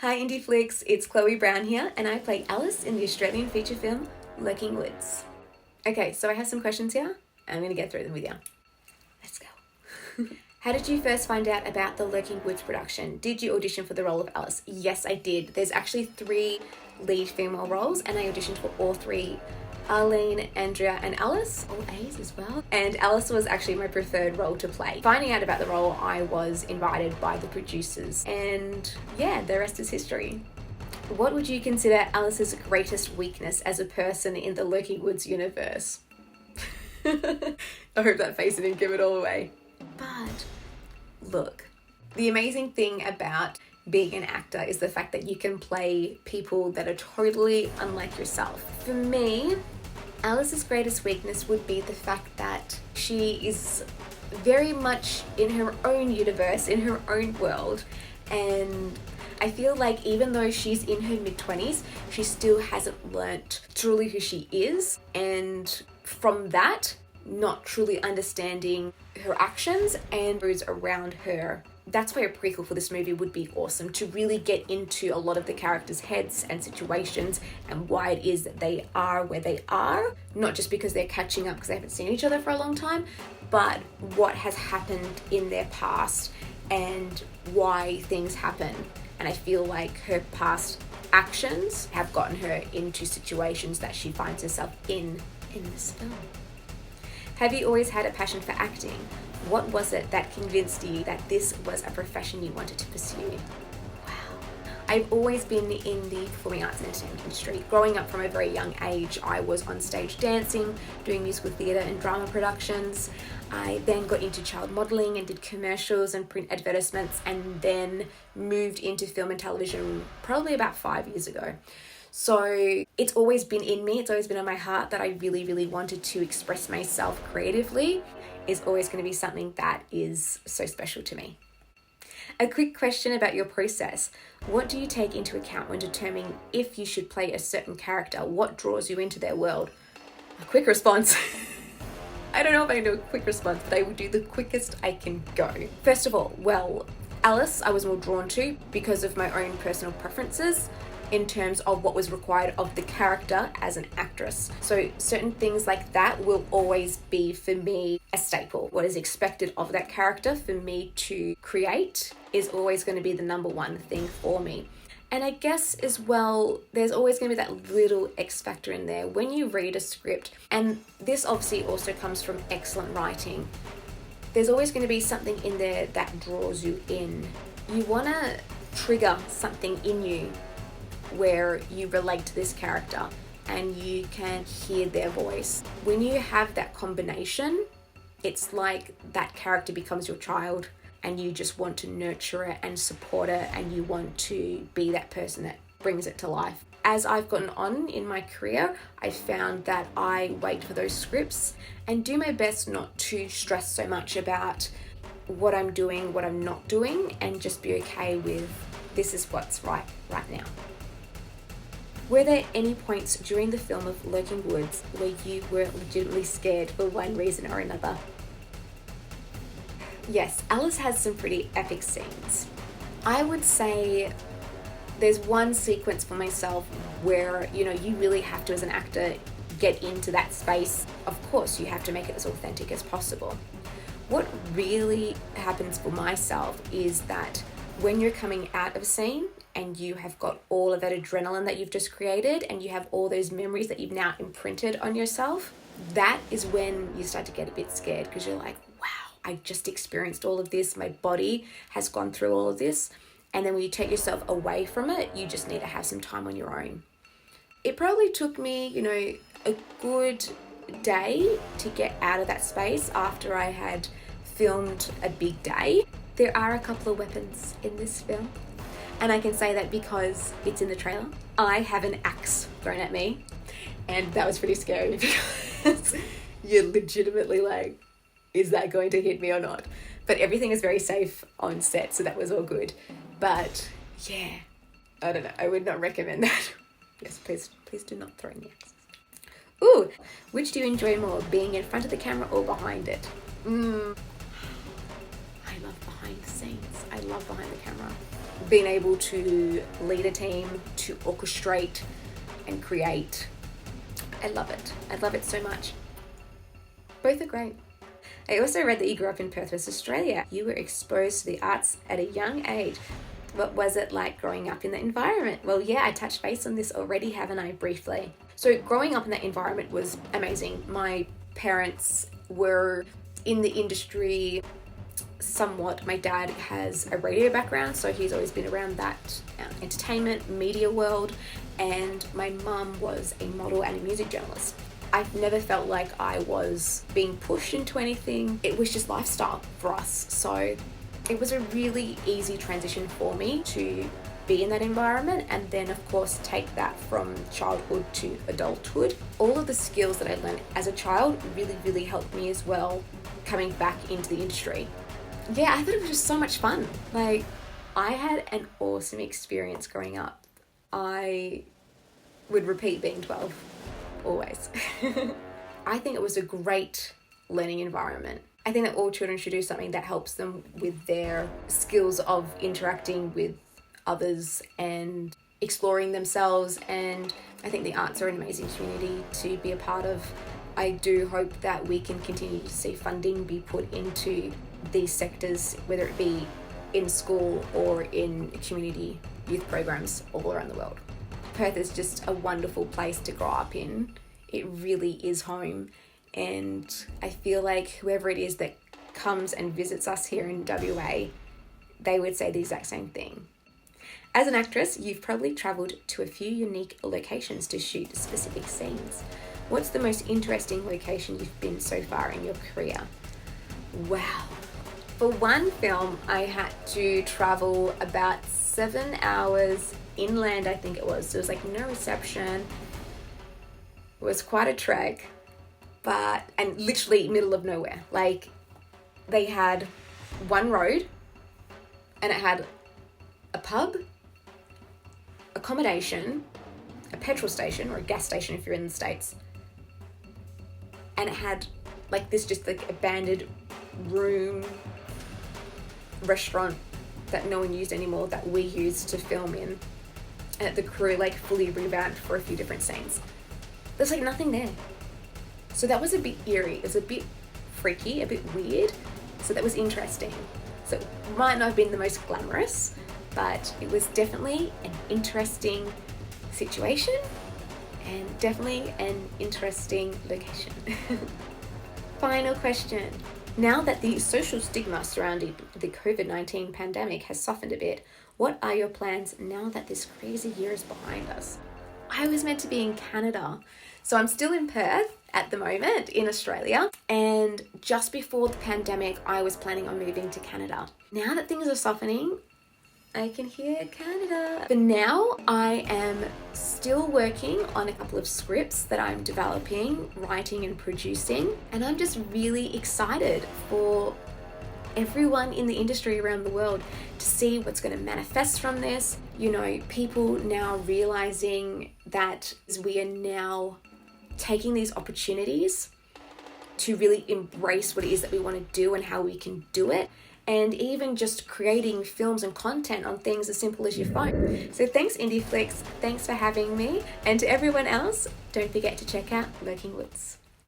Hi Indie Flix, it's Chloe Brown here, and I play Alice in the Australian feature film Lurking Woods. Okay, so I have some questions here. I'm going to get through them with you. Let's go. How did you first find out about the Lurking Woods production? Did you audition for the role of Alice? Yes, I did. There's actually 3 lead female roles, and I auditioned for all 3. Arlene, Andrea, and Alice, all A's as well. And Alice was actually my preferred role to play. Finding out about the role, I was invited by the producers, and yeah, the rest is history. What would you consider Alice's greatest weakness as a person in the Lurking Woods universe? I hope that face didn't give it all away. But look, the amazing thing about being an actor is the fact that you can play people that are totally unlike yourself. For me, Alice's greatest weakness would be the fact that she is very much in her own universe, in her own world, and I feel like even though she's in her mid-20s, she still hasn't learnt truly who she is, and from that, not truly understanding her actions and those around her. That's why a prequel for this movie would be awesome, to really get into a lot of the characters' heads and situations and why it is that they are where they are, not just because they're catching up because they haven't seen each other for a long time, but what has happened in their past and why things happen. And I feel like her past actions have gotten her into situations that she finds herself in this film. Have you always had a passion for acting? What was it that convinced you that this was a profession you wanted to pursue? Wow. I've always been in the performing arts and entertainment industry. Growing up from a very young age, I was on stage dancing, doing musical theatre and drama productions. I then got into child modelling and did commercials and print advertisements, and then moved into film and television probably about 5 years ago. So it's always been in me, it's always been on my heart that I really, really wanted to express myself creatively. Is always going to be something that is so special to me. A quick question about your process. What do you take into account when determining if you should play a certain character? What draws you into their world? A quick response. I don't know if I can do a quick response, but I will do the quickest I can go. First of all, well, Alice I was more drawn to because of my own personal preferences in terms of what was required of the character as an actress. So certain things like that will always be for me a staple. What is expected of that character for me to create is always going to be the number one thing for me. And I guess as well, there's always going to be that little X factor in there when you read a script. And this obviously also comes from excellent writing. There's always going to be something in there that draws you in. You want to trigger something in you where you relate to this character and you can hear their voice. When you have that combination, it's like that character becomes your child and you just want to nurture it and support it, and you want to be that person that brings it to life. As I've gotten on in my career, I found that I wait for those scripts and do my best not to stress so much about what I'm doing, what I'm not doing, and just be okay with this is what's right now. Were there any points during the film of Lurking Woods where you were legitimately scared for one reason or another? Yes, Alice has some pretty epic scenes. I would say there's one sequence for myself where, you really have to, as an actor, get into that space. Of course, you have to make it as authentic as possible. What really happens for myself is that when you're coming out of a scene and you have got all of that adrenaline that you've just created and you have all those memories that you've now imprinted on yourself, that is when you start to get a bit scared, because you're like, wow, I just experienced all of this. My body has gone through all of this. And then when you take yourself away from it, you just need to have some time on your own. It probably took me, a good day to get out of that space after I had filmed a big day. There are a couple of weapons in this film, and I can say that because it's in the trailer. I have an axe thrown at me, and that was pretty scary because you're legitimately like, is that going to hit me or not? But everything is very safe on set, so that was all good. But yeah, I don't know. I would not recommend that. Yes, please do not throw any axes. Ooh, which do you enjoy more, being in front of the camera or behind it? I love behind the scenes. I love behind the camera. being able to lead a team, to orchestrate and create. I love it. I love it so much. Both are great. I also read that you grew up in Perth, West Australia. You were exposed to the arts at a young age. What was it like growing up in that environment? Well, yeah, I touched base on this already, haven't I, briefly? So growing up in that environment was amazing. My parents were in the industry somewhat. My dad has a radio background, so he's always been around that entertainment, media world, and my mum was a model and a music journalist. I've never felt like I was being pushed into anything. It was just lifestyle for us. So it was a really easy transition for me to be in that environment, and then of course take that from childhood to adulthood. All of the skills that I learned as a child really helped me as well coming back into the industry. Yeah, I thought it was just so much fun. Like, I had an awesome experience growing up. I would repeat being 12, always. I think it was a great learning environment. I think that all children should do something that helps them with their skills of interacting with others and exploring themselves, and I think the arts are an amazing community to be a part of. I do hope that we can continue to see funding be put into these sectors, whether it be in school or in community youth programs all around the world. Perth is just a wonderful place to grow up in. It really is home, and I feel like whoever it is that comes and visits us here in WA, they would say the exact same thing. As an actress, you've probably travelled to a few unique locations to shoot specific scenes. What's the most interesting location you've been so far in your career? Wow. For one film, I had to travel about 7 hours inland, I think it was. There was like no reception. It was quite a trek, and literally middle of nowhere. Like, they had one road, and it had a pub, accommodation, a petrol station or a gas station if you're in the States, and it had like this just like abandoned room restaurant that no one used anymore that we used to film in, and the crew like fully revamped for a few different scenes. There's like nothing there, so that was a bit eerie. It was a bit freaky, a bit weird, so that was interesting. So it might not have been the most glamorous, but it was definitely an interesting situation and definitely an interesting location. Final question. Now that the social stigma surrounding the COVID-19 pandemic has softened a bit, what are your plans now that this crazy year is behind us? I was meant to be in Canada, so I'm still in Perth at the moment in Australia, and just before the pandemic I was planning on moving to Canada. Now that things are softening, I can hear Canada. For now, I am still working on a couple of scripts that I'm developing, writing and producing, and I'm just really excited for everyone in the industry around the world to see what's going to manifest from this. You know, people now realizing that we are now taking these opportunities to really embrace what it is that we want to do and how we can do it. And even just creating films and content on things as simple as your phone. So thanks Flix, thanks for having me. And to everyone else, don't forget to check out Lurking Woods.